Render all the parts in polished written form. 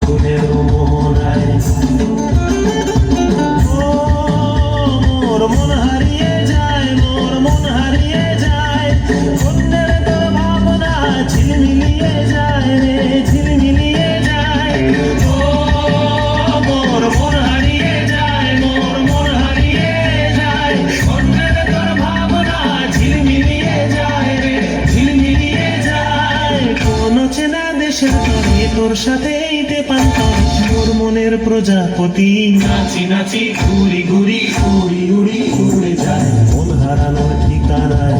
ফাগুনের মোহনায় মোর মন হারিয়ে যায়, মোর মন হারিয়ে যায়, অন্যের তোর ভাবনা ঝিলমিলিয়ে যায় রে, ঝিলমিলিয়ে যায়। ও মোর মন হারিয়ে যায়, মোর মন হারিয়ে যায়, অন্যের তোর ভাবনা ঝিলমিলিয়ে যায় রে, ঝিলমিলিয়ে যায়। কোন চেনা দেশের তরে তোর সাথে এইতে পান্তর, মোর মনের প্রজাপতি নাচি নাচি ঘুরি ঘুরি উড়ি উড়ি উড়ে যায় মন হারানোর ঠিকানায়।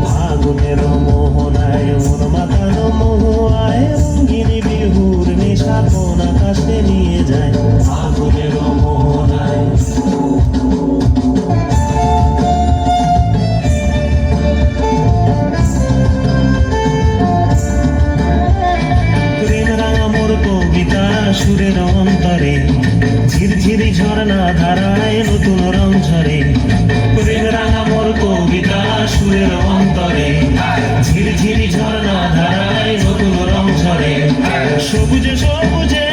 ফাগুনের মোহনায় মোর মাতানো মহুয়ায়, রঙ্গিনী বিহুর নেশা কোন আকাশে নিয়ে যায়। ফাগুনের মোহনায় কবিতা সুরের অন্তরে ঝিরঝিরি ঝর্ণা ধারায় নতুন রং ঝরে। প্রেম রাঙা মোর কবিতা সুরের অন্তরে ঝিরঝিরি ঝর্ণা ধারায় নতুন রং ঝরে। সবুজে সবুজে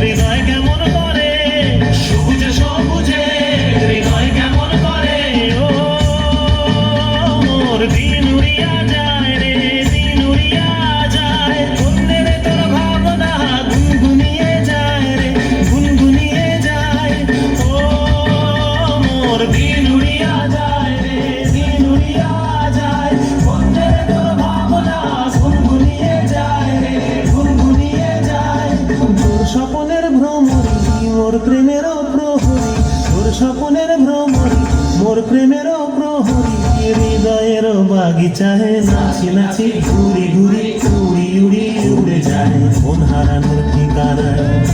হৃদয় কেমন করে, সবুজে সবুজে হৃদয় কেমন করে। ও মোর দিন উড়িয়া যায় রে, দিন উড়িয়া যায়, অন্যের তোর ভাবনা গুনগুনিয়ে যায় রে, গুনগুনিয়ে যায়। ও মোর দিন উড়িয়া যায় রে, দিন উড়িয়া যায়, অন্যের তোর ভাবনা গুনগুনিয়ে যায় রে, গুনগুনিয়ে যায়। তোর স্বপনের ভ্রমরি মোর প্রেমেরও প্রহরী, তোর স্বপনের ভ্রমরি মোর প্রেমেরও প্রহরী। হৃদয়ের বাগিচায় নাচি নাচি ঘুরি ঘুরি উড়ি উড়ি উড়ে যায় মন হারানোর ঠিকানায়।